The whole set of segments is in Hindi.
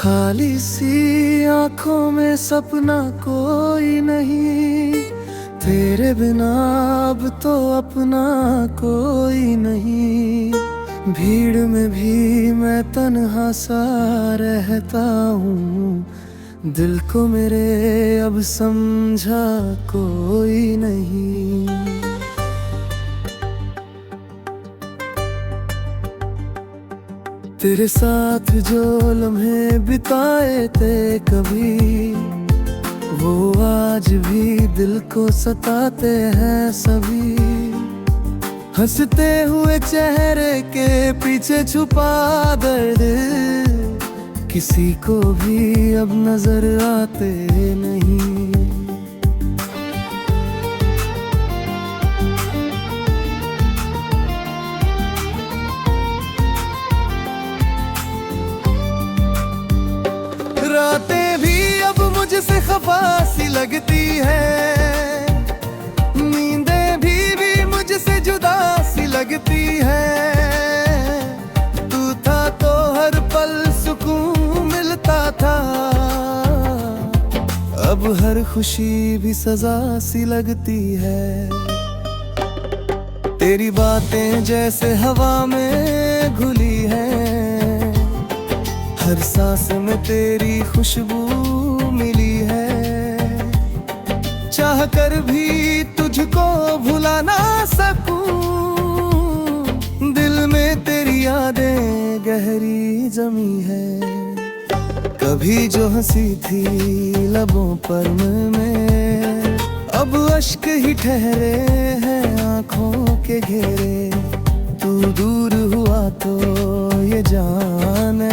खाली सी आंखों में सपना कोई नहीं, तेरे बिना अब तो अपना कोई नहीं। भीड़ में भी मैं तन्हा सा रहता हूँ, दिल को मेरे अब समझा कोई नहीं। तेरे साथ जो लम्हे बिताए थे कभी, वो आज भी दिल को सताते हैं सभी। हंसते हुए चेहरे के पीछे छुपा दर्द, किसी को भी अब नजर आते नहीं। रातें भी अब मुझसे खफा सी लगती है, नींदें भी मुझसे जुदा सी लगती है। तू था तो हर पल सुकून मिलता था, अब हर खुशी भी सजा सी लगती है। तेरी बातें जैसे हवा में घुली है, हर सांस में तेरी खुशबू मिली है। चाह कर भी तुझको भुला ना सकूं, दिल में तेरी यादें गहरी जमी है। कभी जो हंसी थी लबों पर में, अब अश्क ही ठहरे हैं आंखों के घेरे। तू दूर हुआ तो ये जाने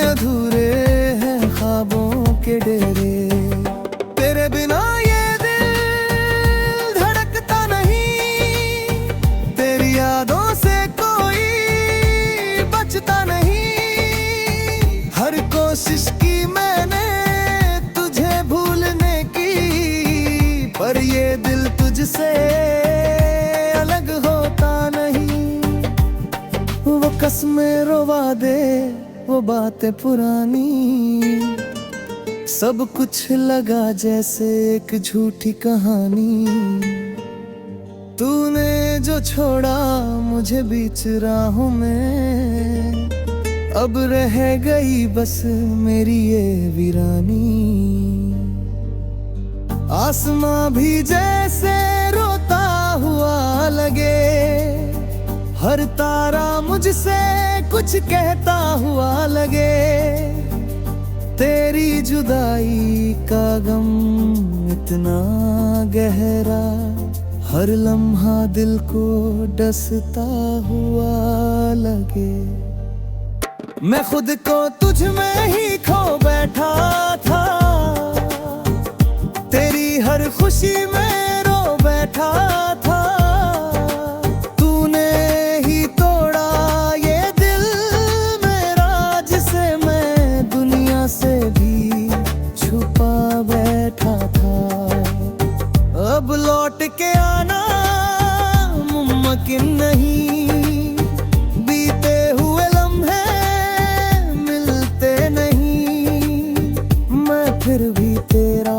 अधूरे हैं ख्वाबों के डेरे। तेरे बिना ये दिल धड़कता नहीं, तेरी यादों से कोई बचता नहीं। हर कोशिश की मैंने तुझे भूलने की, पर ये दिल तुझसे अलग होता नहीं। वो कसमें रोवा दे, वो बातें पुरानी, सब कुछ लगा जैसे एक झूठी कहानी। तूने जो छोड़ा मुझे बीच राहों में, अब रह गई बस मेरी ये वीरानी। आसमां भी जैसे रोता हुआ लगे, हर तारा मुझसे कुछ कहता हुआ लगे। तेरी जुदाई का गम इतना गहरा, हर लम्हा दिल को डसता हुआ लगे। मैं खुद को तुझ में ही खो बैठा था, तेरी हर खुशी में रो बैठा था। अब लौट के आना मुमकिन नहीं, बीते हुए लम्हे मिलते नहीं। मैं फिर भी तेरा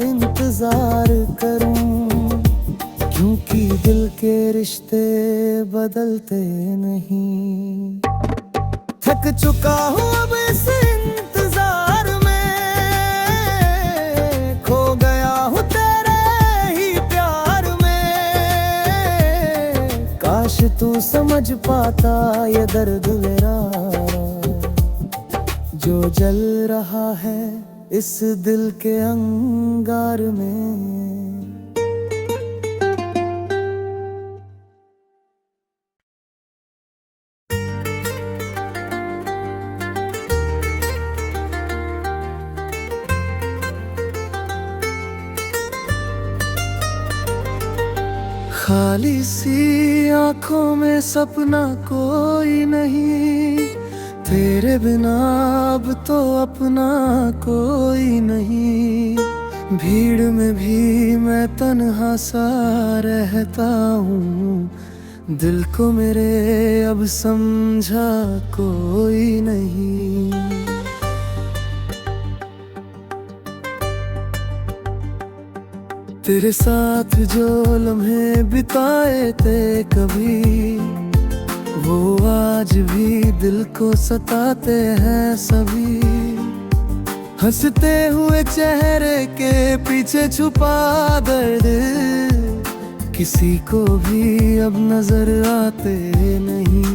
इंतजार करूं, क्योंकि दिल के रिश्ते बदलते नहीं। थक चुका हूँ अब इस इंतजार में, खो गया हूँ तू समझ पाता ये दर्द मेरा, जो जल रहा है इस दिल के अंगार में। खाली सी आंखों में सपना कोई नहीं, तेरे बिना अब तो अपना कोई नहीं। भीड़ में भी मैं तन्हा सा रहता हूँ, दिल को मेरे अब समझा कोई नहीं। तेरे साथ जो लम्हे बिताए थे कभी, वो आज भी दिल को सताते हैं सभी। हंसते हुए चेहरे के पीछे छुपा दर्द किसी को भी अब नजर आते नहीं।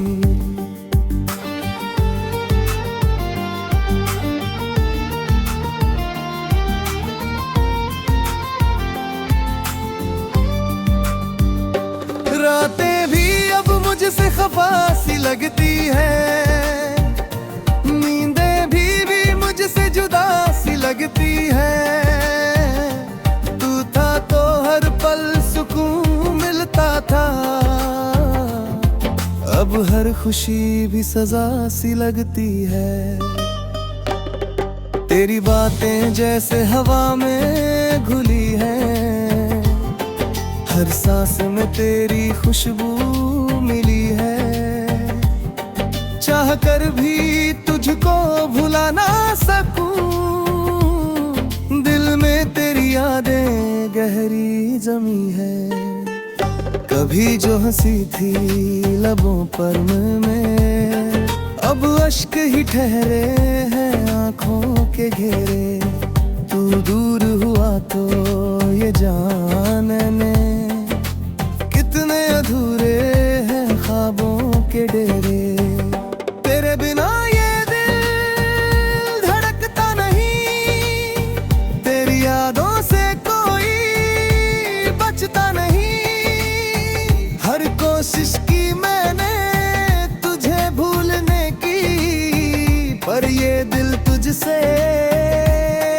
रातें भी अब मुझसे खफा सी लगती है, नींदें भी मुझसे जुदा सी लगती है। तू था तो हर पल सुकून मिलता था, अब हर खुशी भी सजा सी लगती है। तेरी बातें जैसे हवा में घुली है, हर सांस में तेरी खुशबू मिली है। चाह कर भी तुझको भुला ना सकूं, दिल में तेरी यादें गहरी जमी है। कभी जो हंसी थी लबों पर में, अब अश्क ही ठहरे हैं आँखों के घेरे। तू दूर हुआ तो ये जाने कितने अधूरे हैं ख्वाबों के डेरे। तेरे बिना ये दिल धड़कता नहीं, तेरी यादों से कोई बचता नहीं। हर कोशिश की मैंने तुझे भूलने की, पर ये दिल तुझसे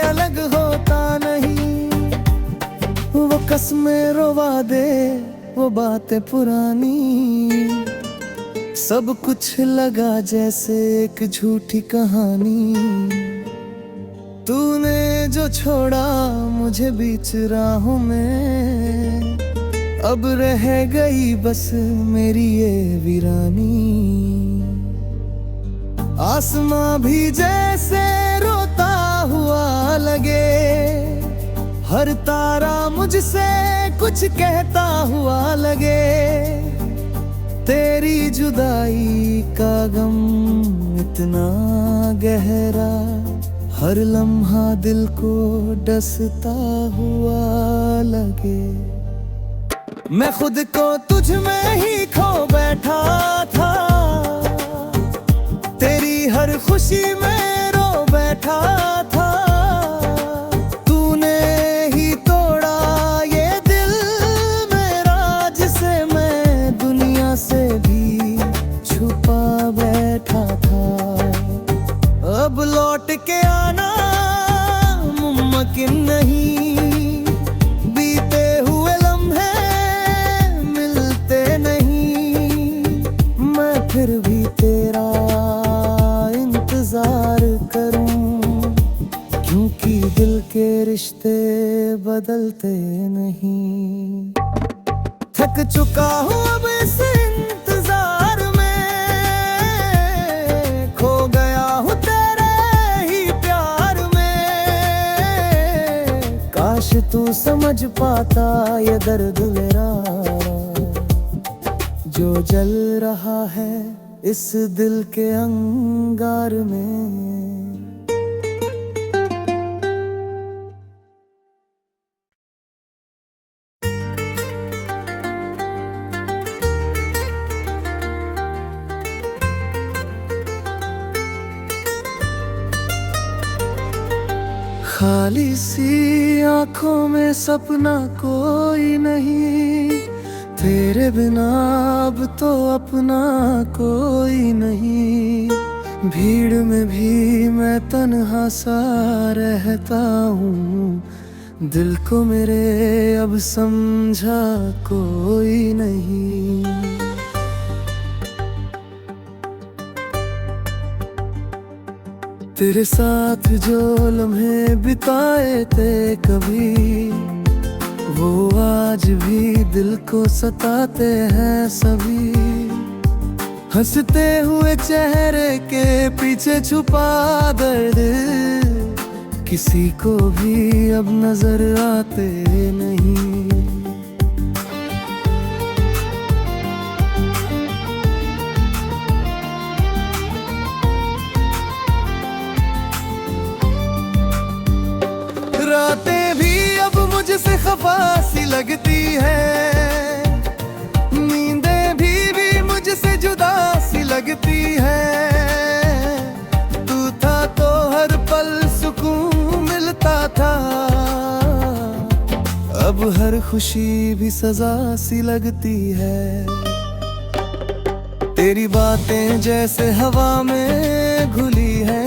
अलग होता नहीं। वो कसमें रोवा दे, वो बातें पुरानी, सब कुछ लगा जैसे एक झूठी कहानी। तूने जो छोड़ा मुझे बीच राहों में, अब रह गई बस मेरी ये वीरानी। आसमां भी जैसे रोता हुआ लगे, हर तारा मुझसे कुछ कहता हुआ लगे। तेरी जुदाई का गम इतना गहरा, हर लम्हा दिल को डसता हुआ लगे। मैं खुद को तुझ में ही खो बैठा था, तेरी हर खुशी में रो बैठा था। तूने ही तोड़ा ये दिल मेरा, जिसे मैं दुनिया से भी छुपा बैठा था। अब लौट के आना मुमकिन नहीं, बीते हुए लम्हे मिलते नहीं। मैं फिर भी तेरा इंतजार करूं, क्योंकि दिल के रिश्ते बदलते नहीं। थक चुका हूँ अब इस इंतजार में, खो गया हूँ तेरे ही प्यार में। काश तू समझ पाता ये दर्द मेरा, जो जल रहा है इस दिल के अंगार में। खाली सी आंखों में सपना कोई नहीं, तेरे बिना अब तो अपना कोई नहीं। भीड़ में भी मैं तन्हा सा रहता हूँ, दिल को मेरे अब समझा कोई नहीं। तेरे साथ जो लम्हे बिताए थे कभी, वो आज भी दिल को सताते हैं सभी। हंसते हुए चेहरे के पीछे छुपा दर्द किसी को भी अब नजर आते नहीं। रातें भी अब मुझसे खफा सी लगती है, नींदें भी मुझसे जुदा सी लगती है। तू था तो हर पल सुकून मिलता था, अब हर खुशी भी सजा सी लगती है। तेरी बातें जैसे हवा में घुली है,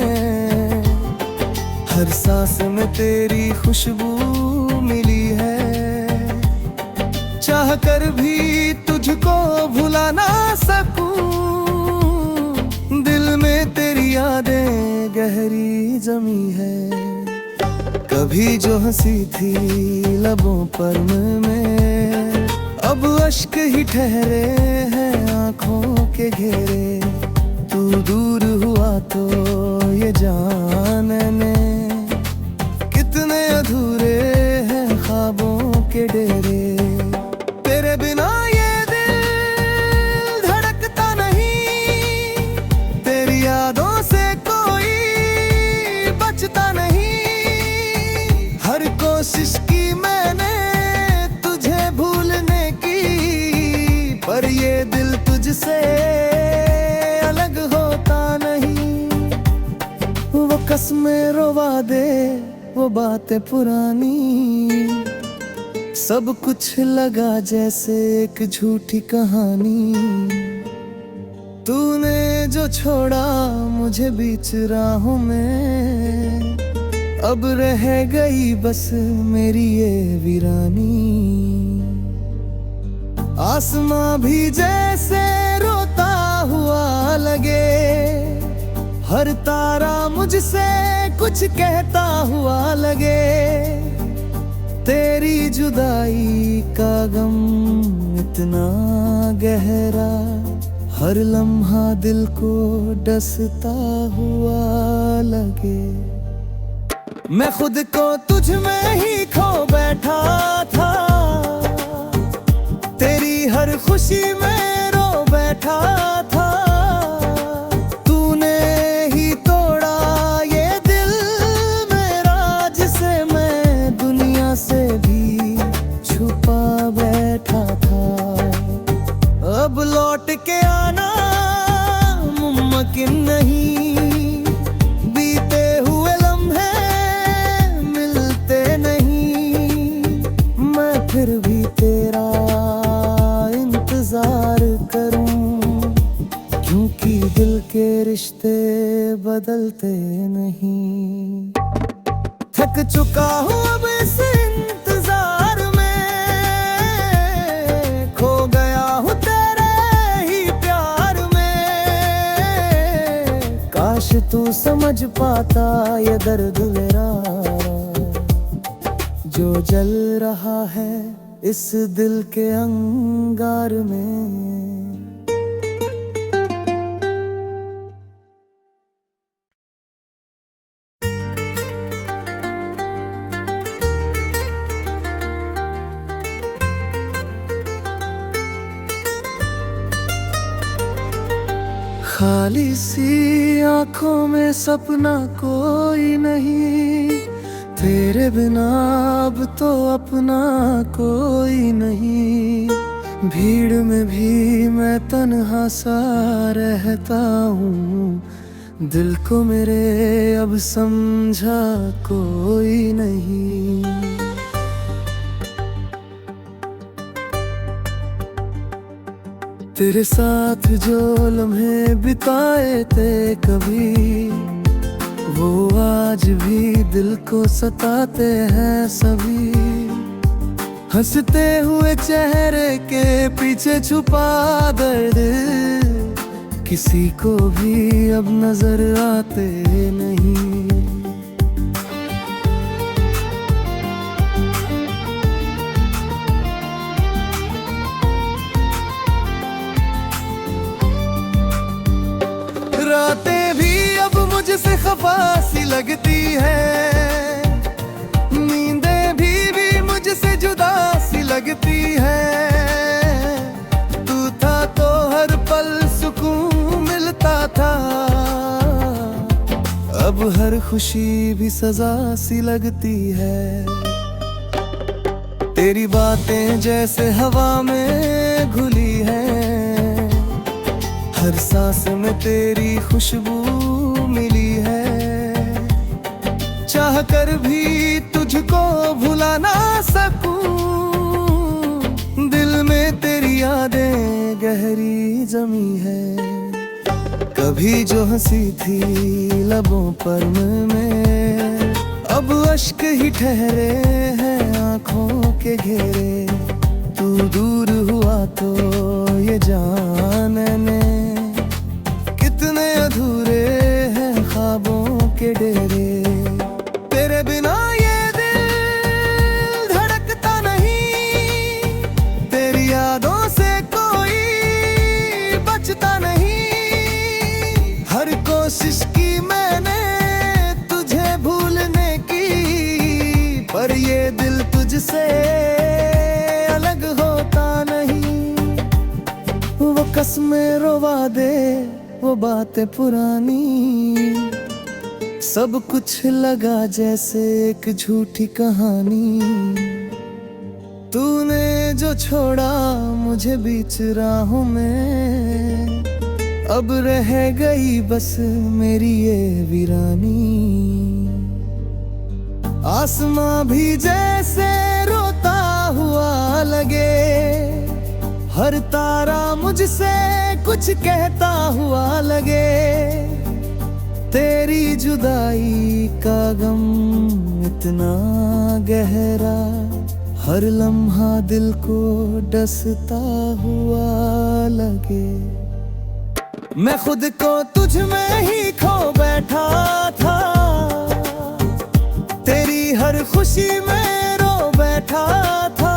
हर सांस में तेरी खुशबू मिली है। चाह कर भी तुझको भुला ना सकूं, दिल में तेरी यादें गहरी जमी है। कभी जो हंसी थी लबों पर में, अब अश्क ही ठहरे हैं आंखों के घेरे। तू दूर हुआ तो ये जानने कितने अधूरे हैं ख्वाबों के डेरे। तेरे बिना ये दिल धड़कता नहीं, तेरी यादों से कोई बचता नहीं। हर कोशिश की मैंने तुझे भूलने की, पर ये दिल तुझसे अलग होता नहीं। वो कसमें रोवा दे, वो बातें पुरानी, सब कुछ लगा जैसे एक झूठी कहानी। तूने जो छोड़ा मुझे बीच राहों में, अब रह गई बस मेरी ये वीरानी। आसमां भी जैसे रोता हुआ लगे, हर तारा मुझसे कुछ कहता हुआ लगे। तेरी जुदाई का गम इतना गहरा, हर लम्हा दिल को डसता हुआ लगे। मैं खुद को तुझ में ही खो बैठा था, तेरी हर खुशी में रो बैठा था। से भी छुपा बैठा था, अब लौट के आना मुमकिन नहीं। बीते हुए लम्हे मिलते नहीं, मैं फिर भी तेरा इंतजार करूं, क्योंकि दिल के रिश्ते बदलते नहीं। थक चुका हूँ अब इस इंतजार में, खो गया हूँ तेरे ही प्यार में। काश तू समझ पाता ये दर्द मेरा, जो जल रहा है इस दिल के अंगार में। खाली सी आंखों में सपना कोई नहीं, तेरे बिना अब तो अपना कोई नहीं। भीड़ में भी मैं तन्हा सा रहता हूँ, दिल को मेरे अब समझा कोई नहीं। तेरे साथ जो लम्हे बिताए थे कभी, वो आज भी दिल को सताते हैं सभी। हंसते हुए चेहरे के पीछे छुपा दर्द किसी को भी अब नजर आते नहीं। अब हर खुशी भी सजा सी लगती है। तेरी बातें जैसे हवा में घुली है, हर सांस में तेरी खुशबू मिली है। चाह कर भी तुझको भुला ना सकूं, दिल में तेरी यादें गहरी जमी है। कभी जो हंसी थी लबों पर में, अब अश्क ही ठहरे हैं आँखों के घेरे। तू दूर हुआ तो ये जानने कितने अधूरे हैं ख्वाबों के डेरे। तेरे बिना ये दिल धड़कता नहीं, तेरी यादों से कोई बचता नहीं। हर कोशिश की मैंने तुझे भूलने की, पर ये दिल तुझसे अलग होता नहीं। वो कसमें रोवा दे, वो बातें पुरानी, सब कुछ लगा जैसे एक झूठी कहानी। तूने जो छोड़ा मुझे बीच राहों में, अब रह गई बस मेरी ये वीरानी। आसमां भी जैसे रोता हुआ लगे, हर तारा मुझसे कुछ कहता हुआ लगे। तेरी जुदाई का गम इतना गहरा, हर लम्हा दिल को डसता हुआ लगे। मैं खुद को तुझ में ही खो बैठा था, तेरी हर खुशी में रो बैठा था।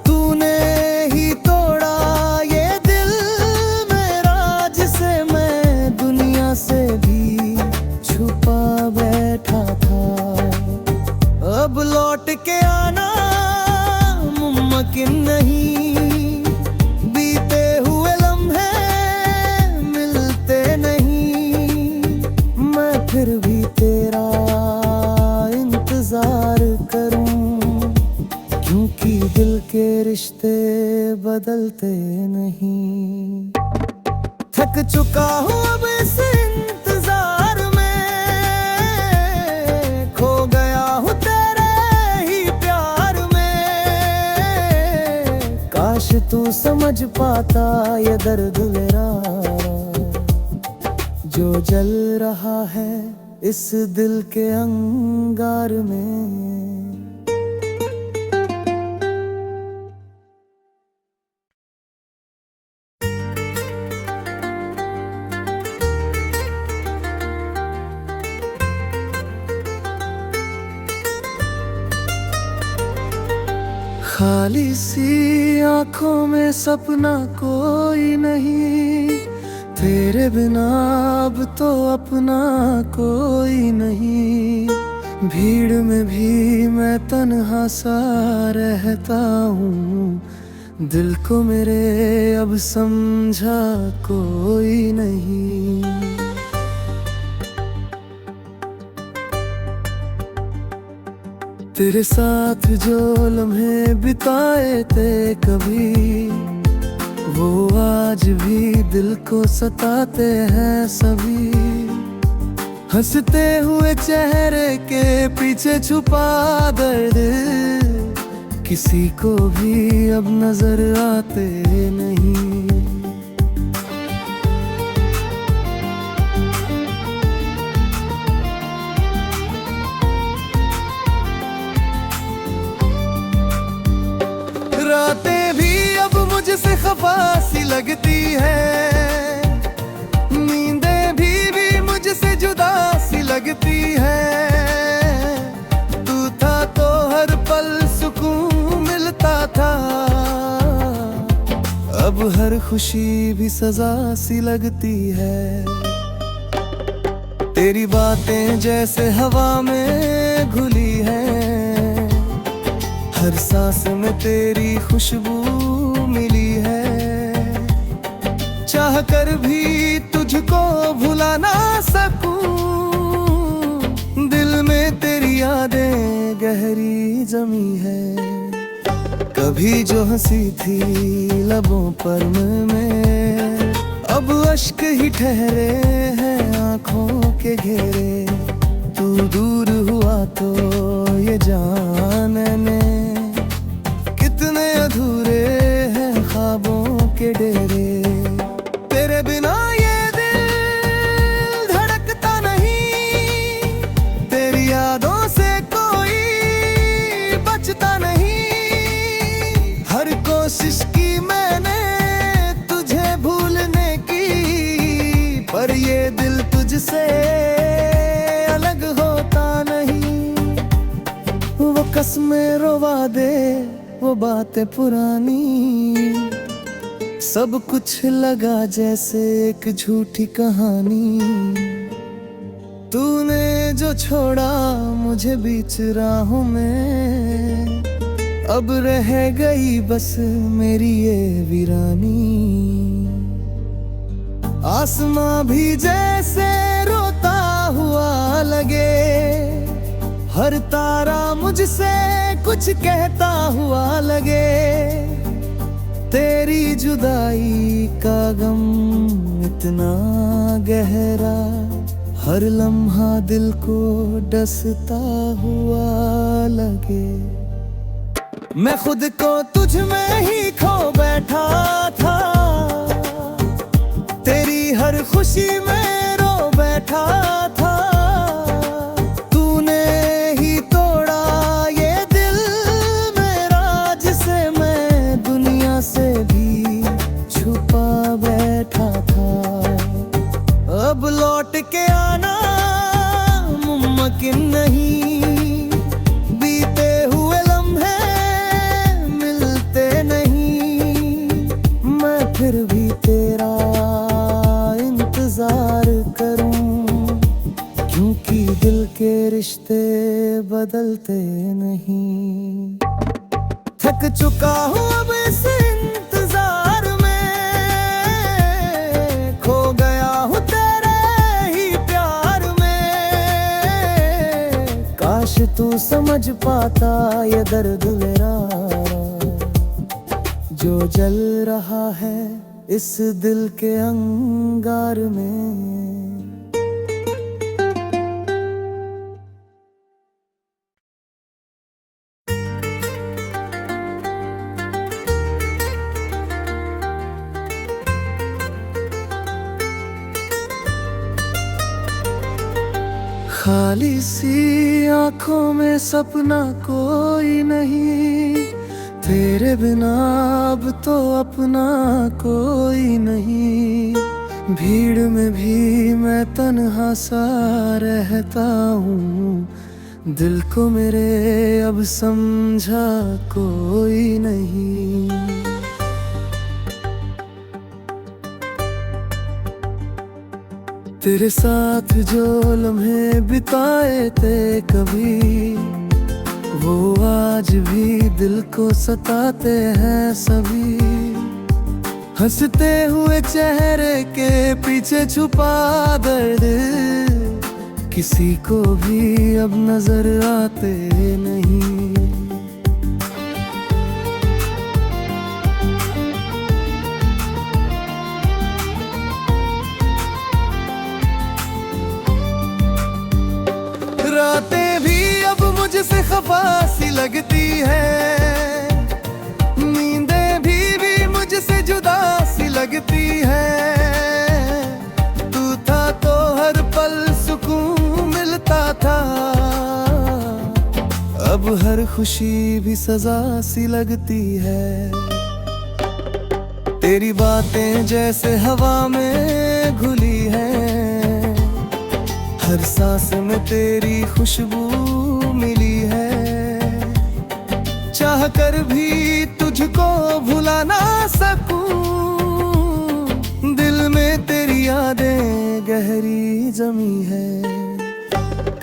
तूने ही तोड़ा ये दिल मेरा, जिसे मैं दुनिया से भी छुपा बैठा था। अब लौट के आना मुमकिन नहीं, बीते हुए लम्हे मिलते नहीं। मैं फिर भी तेरा इंतजार करूं, क्योंकि दिल के रिश्ते बदलते नहीं। थक चुका हूँ अब इस इंतजार में, खो गया हूँ तेरे ही प्यार में। काश तू समझ पाता ये दर्द मेरा, जो जल रहा है इस दिल के अंगार में। खाली सी आंखों में सपना कोई नहीं, तेरे बिना अब तो अपना कोई नहीं। भीड़ में भी मैं तन्हा सा रहता हूँ, दिल को मेरे अब समझा कोई नहीं। तेरे साथ जो लम्हे बिताए थे कभी, वो आज भी दिल को सताते हैं सभी। हंसते हुए चेहरे के पीछे छुपा दर्द, किसी को भी अब नजर आते नहीं। रातें भी अब मुझसे खफा सी लगती है, नींदें भी मुझसे जुदा सी लगती है। तू था तो हर पल सुकून मिलता था, अब हर खुशी भी सजा सी लगती है। तेरी बातें जैसे हवा में घुली है, हर सांस में तेरी खुशबू मिली है। चाह कर भी तुझको भुला ना सकूं, यादें गहरी जमी है। कभी जो हंसी थी लबों पर में, अब अश्क ही ठहरे हैं आंखों के घेरे। तू दूर हुआ तो ये जानने कितने अधूरे हैं ख्वाबों के डेरे। तेरे बिना ये दिल धड़कता नहीं, तेरी यादों से कोई बचता नहीं। हर कोशिश की मैंने तुझे भूलने की, पर ये दिल तुझसे अलग होता नहीं। वो कसमें रोवा दे, वो बातें पुरानी, सब कुछ लगा जैसे एक झूठी कहानी। तूने जो छोड़ा मुझे बीच राहों में, अब रह गई बस मेरी ये वीरानी। आसमां भी जैसे रोता हुआ लगे, हर तारा मुझसे कुछ कहता हुआ लगे। तेरी जुदाई का गम इतना गहरा, हर लम्हा दिल को डसता हुआ लगे। मैं खुद को तुझ में ही खो बैठा था, तेरी हर खुशी में रो बैठा था। तूने ही तोड़ा ये दिल मेरा, जिसे मैं दुनिया से भी छुपा बैठा था। अब लौट के आना मुमकिन नहीं, बीते हुए लम्हे मिलते नहीं। मैं फिर भी तेरा इंतजार करूं, क्योंकि दिल के रिश्ते बदलते नहीं। थक चुका हूँ अब इस इंतजार में, खो गया हूँ तेरे ही प्यार में। काश तू समझ पाता ये दर्द मेरा, जो जल रहा है इस दिल के अंगार में। खाली सी आंखों में सपना कोई नहीं, तेरे बिना अब तो अपना कोई नहीं। भीड़ में भी मैं तन्हा सा रहता हूँ, दिल को मेरे अब समझा कोई नहीं। तेरे साथ जो लम्हे बिताए थे कभी, वो आज भी दिल को सताते हैं सभी। हंसते हुए चेहरे के पीछे छुपा दर्द, किसी को भी अब नजर आते नहीं। रातें भी अब मुझसे खफा सी लगती है, नींदें भी मुझसे जुदा सी लगती है। तू था तो हर पल सुकून मिलता था, अब हर खुशी भी सजा सी लगती है। तेरी बातें जैसे हवा में घुली है, हर सांस में तेरी खुशबू मिली है। चाह कर भी तुझको भुला ना सकूं, दिल में तेरी यादें गहरी जमी है।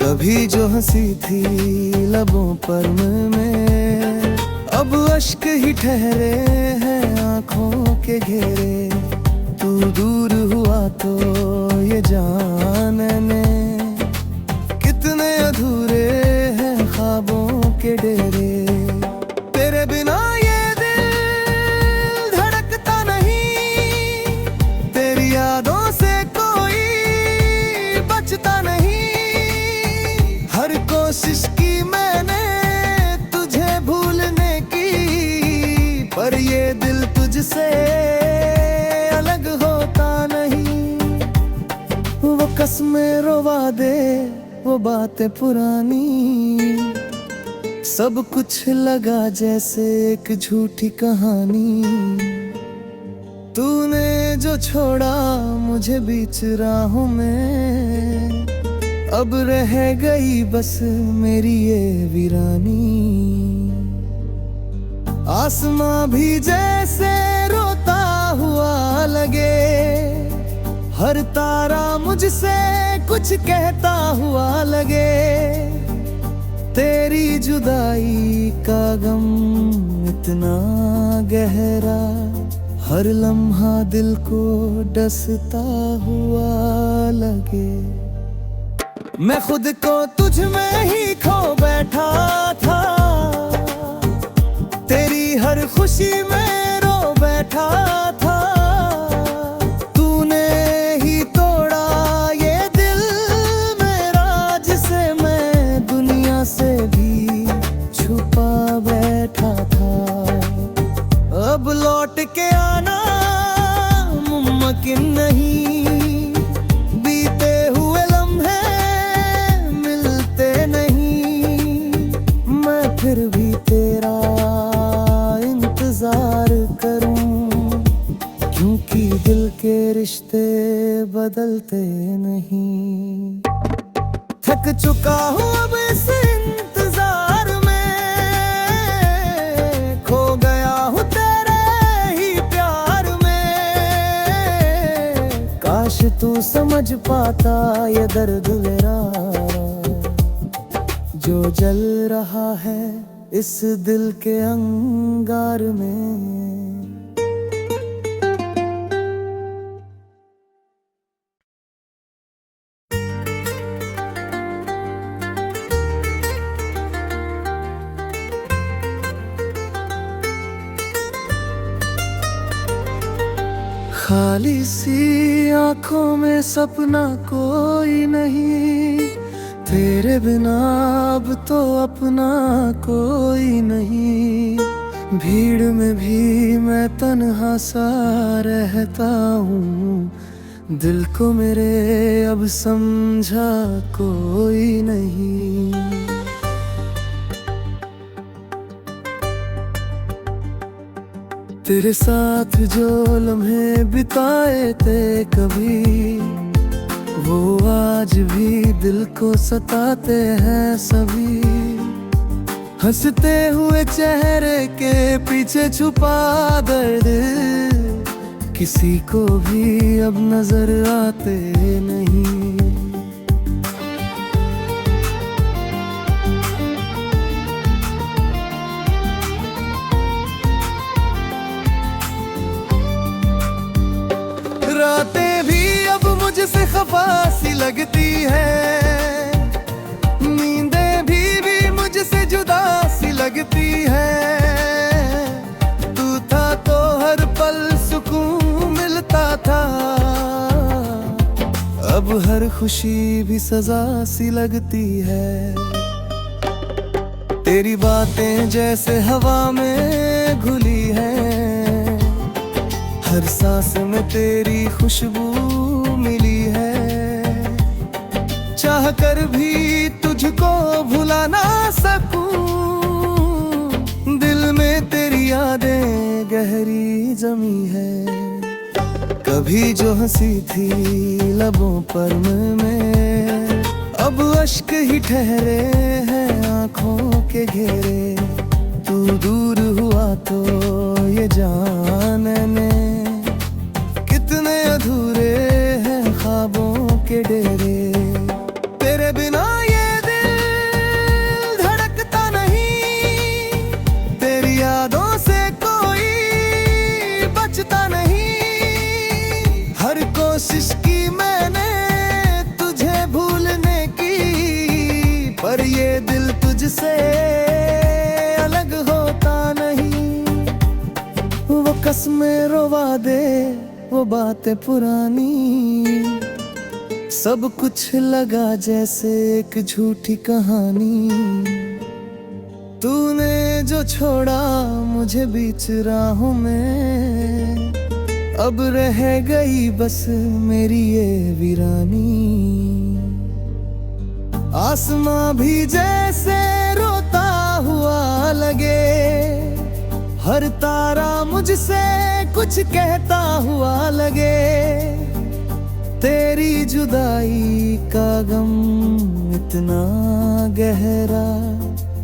कभी जो हंसी थी लबों पर में, अब अश्क ही ठहरे हैं आंखों के घेरे। तू दूर हुआ तो ये जानने कितने अधूरे हैं के डेरे। तेरे बिना ये दिल धड़कता नहीं, तेरी यादों से कोई बचता नहीं। हर कोशिश की मैंने तुझे भूलने की, पर ये दिल तुझसे अलग होता नहीं। वो कसमें रोवा दे, वो बातें पुरानी, सब कुछ लगा जैसे एक झूठी कहानी। तूने जो छोड़ा मुझे बीच राहों में, अब रह गई बस मेरी ये वीरानी। आसमां भी जैसे रोता हुआ लगे, हर तारा मुझसे कुछ कहता हुआ लगे। तेरी जुदाई का गम इतना गहरा, हर लम्हा दिल को डसता हुआ लगे। मैं खुद को तुझ में ही खो बैठा था, तेरी हर खुशी में रो बैठा था। तूने ही तोड़ा ये दिल मेरा, जिसे मैं दुनिया से भी छुपा बैठा था। अब लौट के आना मुमकिन नहीं, बीते हुए लम्हे मिलते नहीं। मैं फिर भी तेरा इंतजार करूं, क्योंकि दिल के रिश्ते बदलते नहीं। थक चुका हूँ अब इस इंतजार में, खो गया हूँ तेरे ही प्यार में। काश तू समझ पाता ये दर्द मेरा, जो जल रहा है इस दिल के अंगार में। खाली सी आंखों में सपना कोई नहीं, तेरे बिना अब तो अपना कोई नहीं। भीड़ में भी मैं तन्हा सा रहता हूँ, दिल को मेरे अब समझा कोई नहीं। तेरे साथ जो लम्हे बिताए थे कभी, वो आज भी दिल को सताते हैं सभी। हंसते हुए चेहरे के पीछे छुपा दर्द, किसी को भी अब नजर आते नहीं। रातें भी अब मुझसे खफा सी लगती है, नींदें भी मुझसे जुदा सी लगती है। तू था तो हर पल सुकून मिलता था, अब हर खुशी भी सजा सी लगती है। तेरी बातें जैसे हवा में घुली है, हर सांस में तेरी खुशबू मिली है। चाह कर भी तुझको भुला ना सकूं, दिल में तेरी यादें गहरी जमी है। कभी जो हंसी थी लबों पर में, अब अश्क ही ठहरे हैं आंखों के घेरे। तू दूर हुआ तो ये जानने, कितने अधूरे हैं ख्वाबों के डेरे। तेरे बिना ये दिल धड़कता नहीं, तेरी यादों से कोई बचता नहीं। हर कोशिश की मैंने तुझे भूलने की, पर ये दिल तुझसे वो बातें पुरानी, सब कुछ लगा जैसे एक झूठी कहानी। तूने जो छोड़ा मुझे बीच राहों में, अब रह गई बस मेरी ये वीरानी। आसमां भी जैसे रोता हुआ लगे, हर तारा मुझसे कुछ कहता हुआ लगे। तेरी जुदाई का गम इतना गहरा,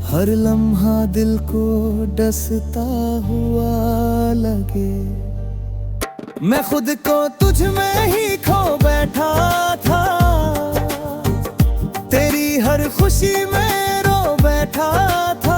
हर लम्हा दिल को डसता हुआ लगे। मैं खुद को तुझ में ही खो बैठा था, तेरी हर खुशी में रो बैठा था।